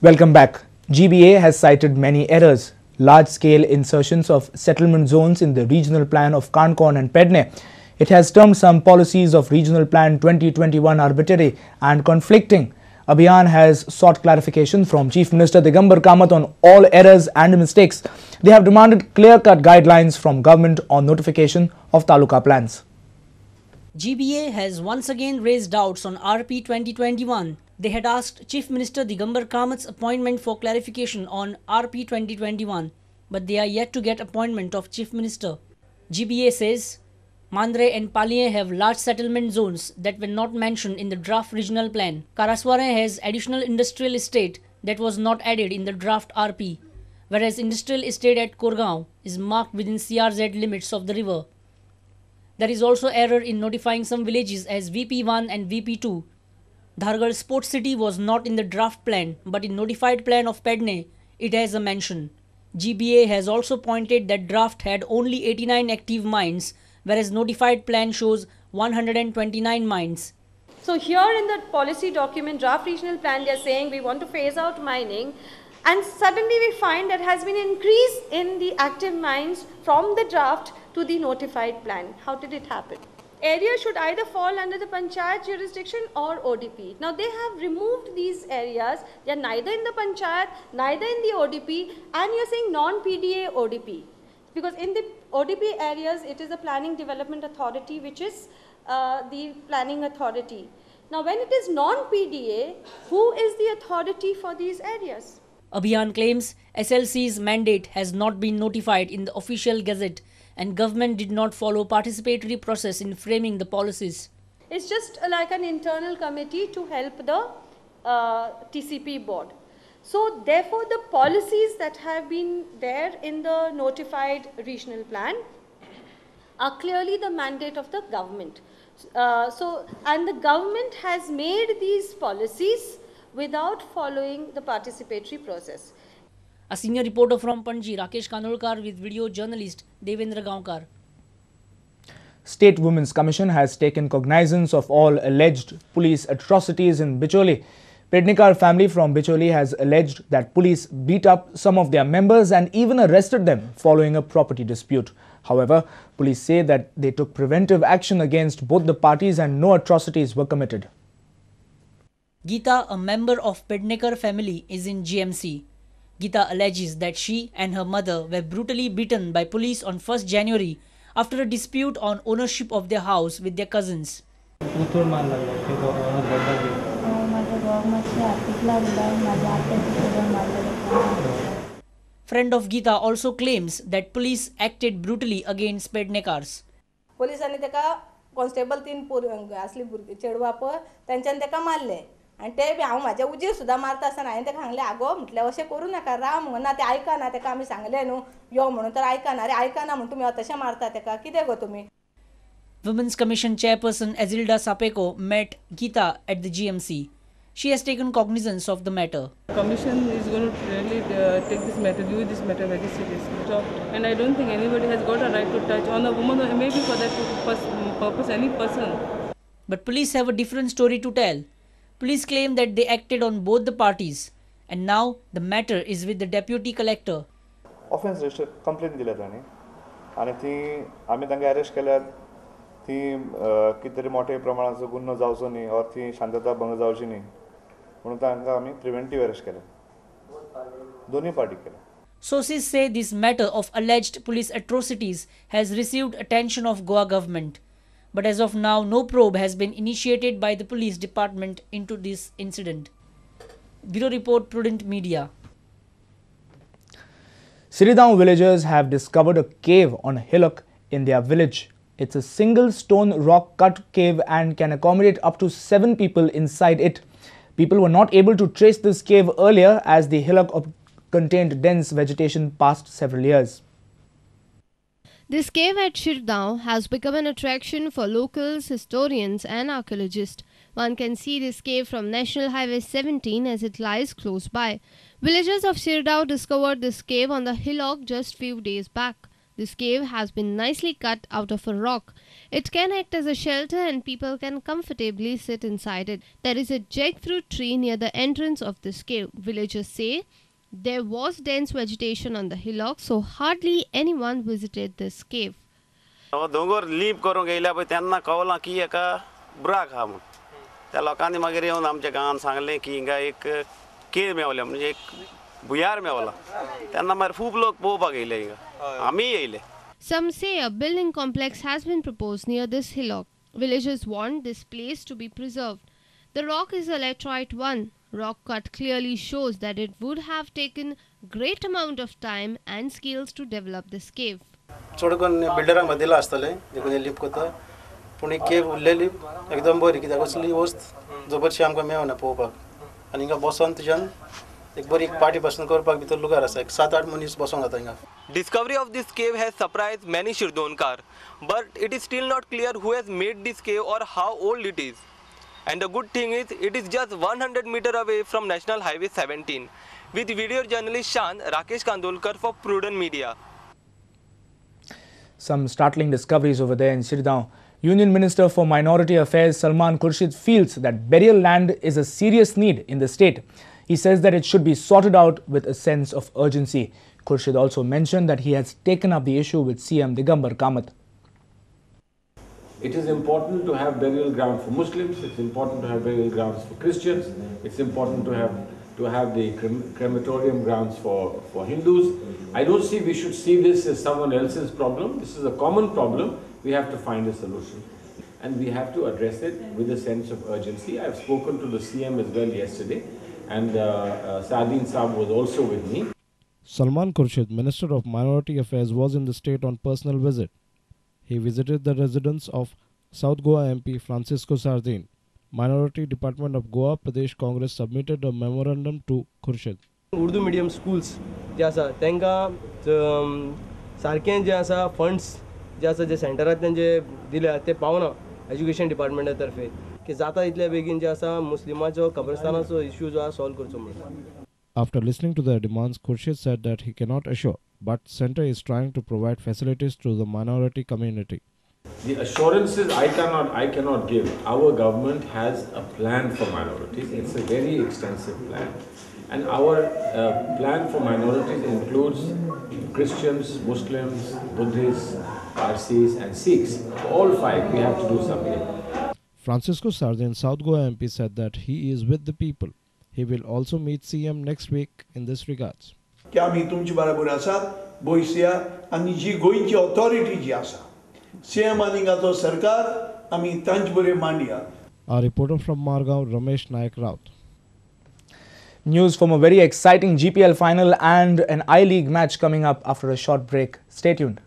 Welcome back. GBA has cited many errors. Large-scale insertions of settlement zones in the regional plan of Kankorn and Pedne. It has termed some policies of Regional Plan 2021 arbitrary and conflicting. Abhiyan has sought clarification from Chief Minister Digambar Kamath on all errors and mistakes. They have demanded clear-cut guidelines from government on notification of taluka plans. GBA has once again raised doubts on RP 2021. They had asked Chief Minister Digambar Kamath's appointment for clarification on RP 2021, but they are yet to get appointment of Chief Minister. GBA says Mandre and Paliye have large settlement zones that were not mentioned in the draft regional plan. Karaswara has additional industrial estate that was not added in the draft RP, whereas industrial estate at Korgaon is marked within CRZ limits of the river. There is also error in notifying some villages as VP1 and VP2. Dhargarh Sports City was not in the draft plan, but in notified plan of Pedne, it has a mention. GBA has also pointed that draft had only 89 active mines, whereas notified plan shows 129 mines. So here in the policy document, draft regional plan, they are saying we want to phase out mining, and suddenly we find there has been an increase in the active mines from the draft to the notified plan. How did it happen? Areas should either fall under the Panchayat jurisdiction or ODP. Now they have removed these areas. They are neither in the Panchayat, neither in the ODP, and you are saying non-PDA ODP. Because in the ODP areas, it is the Planning Development Authority, which is the planning authority. Now when it is non-PDA, who is the authority for these areas? Abhiyan claims SLC's mandate has not been notified in the official gazette and government did not follow participatory process in framing the policies. It's just like an internal committee to help the TCP board. So therefore the policies that have been there in the notified regional plan are clearly the mandate of the government. And the government has made these policies without following the participatory process. A senior reporter from Panji, Rakesh Kanolkar, with video journalist Devendra Gaonkar. State Women's Commission has taken cognizance of all alleged police atrocities in Bicholi. Pednekar family from Bicholi has alleged that police beat up some of their members and even arrested them following a property dispute. However, police say that they took preventive action against both the parties and no atrocities were committed. Geeta, a member of Pednekar family, is in GMC. Geeta alleges that she and her mother were brutally beaten by police on 1st January after a dispute on ownership of their house with their cousins. Friend of Geeta also claims that police acted brutally against Pednekars. पोलिसांनी तेका constable 3 असली चेडवा पळय तेंच्यान तेका मारले आणि ते B हांव म्हाजे उजेर सुद्दां मारता आसतना हांवें तेका सांगलें आगो म्हटलें अशें करूं नाका राव म्हणून ना ते आयकना तेका आमी सांगलें न्हू यो म्हणून तर आयकना अरे आयकना म्हणून तुमी तशें मारता तेका कितें गो तुमी. Women's Commission Chairperson Azilda Sapeko met Geeta at the GMC. She has taken cognizance of the matter. The Commission is going to really take this matter, view this matter very seriously. And I don't think anybody has got a right to touch on a woman or maybe for that purpose any person. But police have a different story to tell. Police claim that they acted on both the parties and now the matter is with the Deputy Collector. Offense register complaint दिल्या तांणी आणि ती आमी तांकां arrest केल्यार ती कितें तरी मोठे प्रमाणाचो गुन्हो जावचो न्ही और ती शांतता भंग जावची न्ही म्हणून तांकां आमी प्रिव्हेंटीव अरेस्ट केलें दोन्ही पार्टी केलें. Sources say this matter of alleged police atrocities has received attention of Goa government. But as of now, no probe has been initiated by the police department into this incident. Bureau Report, Prudent Media. Siridao villagers have discovered a cave on a hillock in their village. It's a single stone rock cut cave and can accommodate up to 7 people inside it. People were not able to trace this cave earlier as the hillock contained dense vegetation past several years. This cave at Siridao has become an attraction for locals, historians and archaeologists. One can see this cave from National Highway 17 as it lies close by. Villagers of Siridao discovered this cave on the hillock just few days back. This cave has been nicely cut out of a rock. It can act as a shelter and people can comfortably sit inside it. There is a jackfruit tree near the entrance of this cave. Villagers say there was dense vegetation on the hillock, so hardly anyone visited this cave. दोंगर leap करूंक येयल्या पळय तेन्ना कळलां की एका बुराक आहा म्हूण त्या लोकांनी मागीर येवन आमच्या गांवांत सांगलें की हिंगा एक केव मेवल्या म्हणजे एक भुयार मेवला तेन्ना मागीर खूब लोक पळोवपाक येयले हिंगा आमी येयले. Some say a building complex has been proposed near this hillock. Villagers want this place to be preserved. The rock is a laterite one. Rock cut clearly shows that it would have taken great amount of time and skills to develop this cave. चड करून बिल्डरांक दिला आसतलें देखून lip करता पूण केव उरलेली एकदम बरी कित्याक असली वस्त जबरशी आमकां मेळना पळोवपाक आनी हिंगा बसोन तुज्यान एक बरी पार्टी बसून करपाक भितर लुगार आसा एक 7-8 मनीस बसूंक जाता हिंगा. Discovery of this cave has surprised many Shirdonkar, but it is still not clear who has made this cave or how old it is. And the good thing is, it is just 100 meters away from National Highway 17. With video journalist Shan, Rakesh Kandolkar for Prudent Media. Some startling discoveries over there in Shirgaon. Union Minister for Minority Affairs Salman Khurshid feels that burial land is a serious need in the state. He says that it should be sorted out with a sense of urgency. Khurshid also mentioned that he has taken up the issue with CM Digambar Kamath. It is important to have burial ground for Muslims, it's important to have burial grounds for Christians, it's important to have the crematorium grounds for Hindus. I don't see we should see this as someone else's problem. This is a common problem. We have to find a solution. And we have to address it with a sense of urgency. I've spoken to the CM as well yesterday, and Saadin Saab was also with me. Salman Khurshid, Minister of Minority Affairs, was in the state on personal visit. He visited the residence of South Goa MP Francisco Sardin. Minority Department of Goa Pradesh Congress submitted a memorandum to Khurshid. Urdu medium schools जे आसा तांकां सारकें जे आसा funds जे आसा जे सेंटरांतल्यान जे दिल्या ते पावना education डिपार्टमेंटा तर्फे की जाता इतले बेगीन जे आसा मुस्लिमाचो कब्रस्तानाचो इश्यू जो आसा सॉल्व करचो म्हणून. After listening to their demands, Khurshid said that he cannot assure, but Centre is trying to provide facilities to the minority community. The assurances I cannot give. Our government has a plan for minorities. It's a very extensive plan. And our plan for minorities includes Christians, Muslims, Buddhists, Parsis and Sikhs. All five, we have to do something. Francisco Sardin, South Goa MP, said that he is with the people. He will also meet CM next week in this regards. की आमी तुमचे बरोबर आसात बोयसया आनी जी गोंयची authority जी आसा CM आनी तो सरकार आमी तांचे बरें मांडया. Our reporter from Margaon, Ramesh Naik Raut. News from a very exciting GPL final and an I-League match coming up after a short break. Stay tuned.